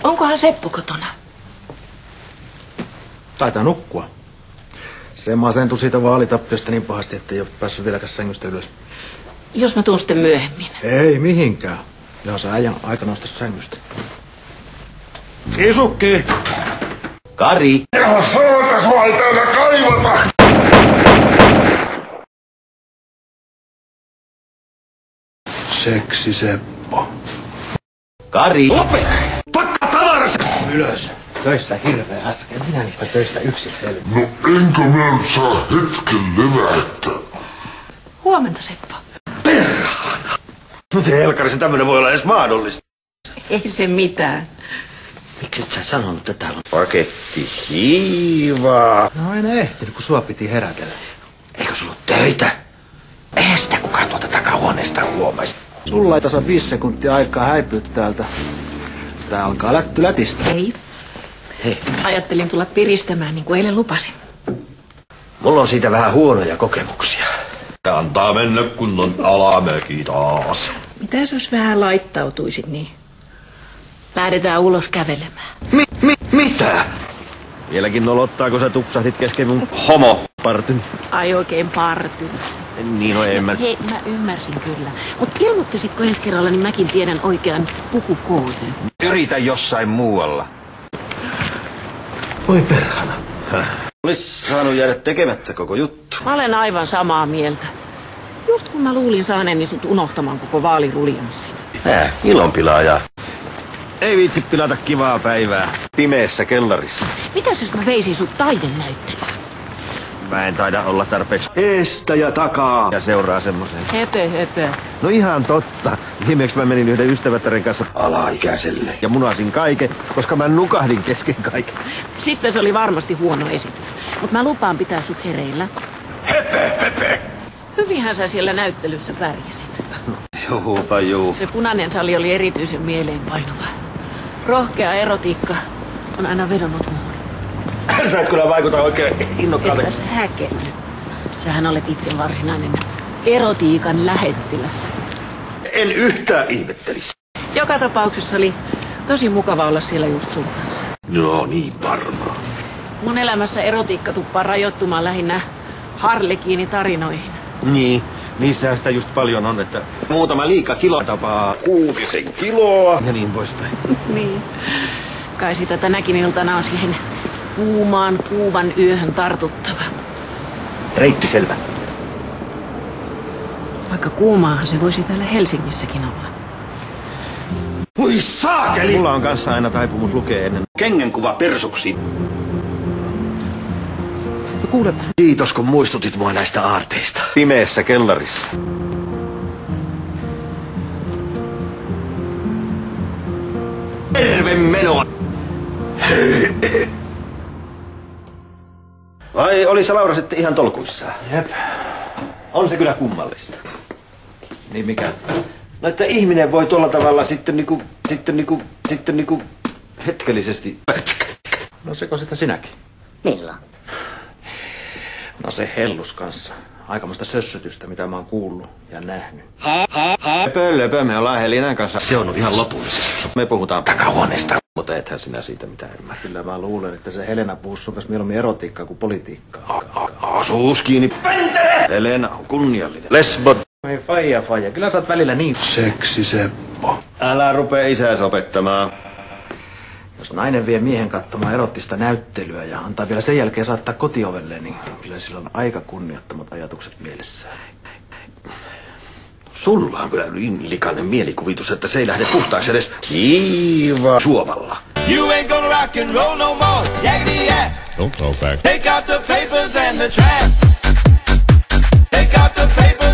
Onkohan Seppo kotona? Taitaa nukkua. Se masentui siitä vaalitappiosta niin pahasti, että ei ole päässyt vieläkään sängystä ylös. Jos mä tuun sitten myöhemmin. Ei mihinkään. Joo, se äijän aika nousta sängystä. Isukki! Kari! Ja saata sua ei täällä kaivata! Seksi Seppo. Kari! Lopeta! Pakka tavarasi! Ylös. Töissä hirveä äsken. Minä niistä töistä yksin selvä. No enkö mä nyt saa hetken levähtää? Huomenta, Seppo. Perhana! Miten Helkarissa tämmönen voi olla edes mahdollista? Ei se mitään. Miksi et sä sanonut, että täällä on paketti hiivaa? No en ehtinyt, kun sua piti herätellä. Eikö sulla ole töitä? Eihän sitä kukaan tuolta takahuoneesta huomaisi. Sulla ei tasa 5 sekuntia aikaa häipyä täältä. Tää alkaa lätistä. Ei. Hei, Ajattelin tulla piristämään, niin kuin eilen lupasin. mulla on siitä vähän huonoja kokemuksia. Antaa mennä kunnon alamäki taas. Mitäs jos vähän laittautuisit, niin lähdetään ulos kävelemään. Mitä? Vieläkin nolottaa, kun sä tupsahdit kesken mun homopartyn. Ai oikein partyn. Niin, no en mä... Hei, mä ymmärsin kyllä. Mut ilmoittisitko ensi kerralla, niin mäkin tiedän oikean pukukoodin. Yritä jossain muualla. Oi perhana. Olis saanut jäädä tekemättä koko juttu. Mä olen aivan samaa mieltä. Just kun mä luulin saaneeni sut unohtamaan koko vaalirulianssin. Ilonpilaaja. Ei viitsi pilata kivaa päivää. Pimeässä kellarissa. Mitäs jos mä veisin sut taidenäyttelyyn? Mä en taida olla tarpeeksi eestä ja takaa. Ja seuraa semmoseen. Höpö. No ihan totta. Viimeksi mä menin yhden ystävättären kanssa alaikäiselle. Ja munasin kaiken, koska mä nukahdin kesken kaiken. Sitten se oli varmasti huono esitys. Mut mä lupaan pitää sut hereillä. Höpö. Hyvinhän sä siellä näyttelyssä pärjäsit. Juhupa juu. Se punainen sali oli erityisen mieleenpainuva. Rohkea erotiikka on aina vedonnut muuhun. Sä et kyllä vaikuta oikein innokkaalle. Etkä sä häkelly. Sähän olet itse varsinainen erotiikan lähettiläs. En yhtään ihmettelisi. Joka tapauksessa oli tosi mukava olla siellä just sun kanssa. No niin varmaan. Mun elämässä erotiikka tuppaa rajoittumaan lähinnä harlekiinitarinoihin. Niin, niissähän sitä just paljon on, että muutama liika kilo tapaa 6 kiloa ja niin poispäin. Niin. Kai sitä tänäkin iltana on siihen kuumaan kuuvan yöhön tartuttava. Reitti selvä. Vaikka kuumaahan se voisi täällä Helsingissäkin olla. Voi saakeli! Mulla on kanssa aina taipumus lukea ennen kengänkuva persuksiin. No kuulet. Kiitos kun muistutit mua näistä aarteista. Pimeässä kellarissa. Terve menoa! Vai oli se Laura sitten ihan tolkuissaan? Jep. On se kyllä kummallista. Niin mikä? No että ihminen voi tuolla tavalla sitten niinku hetkellisesti... No seko sitä sinäkin? Milloin? No se hellus kanssa. Aikamoista sössötystä, mitä mä oon kuullut ja nähnyt. Löpö, me ollaan Helinan kanssa. Se on ihan lopullisesti. Me puhutaan Takahuoneesta. mutta ethän sinä siitä mitään ymmärrä. Kyllä mä luulen, että se Helena puhuu sun kanssa mieluummin erotiikkaa kuin politiikkaa. Asuus kiinni. Pentele! Helena on kunniallinen. Lesbot. Ei faija. Kyllä sä oot välillä niin. Seksi Seppo. Älä rupee isääs opettamaan. Jos nainen vie miehen katsomaan erottista näyttelyä ja antaa vielä sen jälkeen saattaa kotiovelle, niin kyllä sillä on aika kunniattomat ajatukset mielessään. Sulla on kyllä niin likainen mielikuvitus, että se ei lähde puhtaaksi edes hiiva suovalla. You ain't gonna rock and roll no more. Yakety yak. Don't talk back. Take out the papers and the trash. Take out the papers.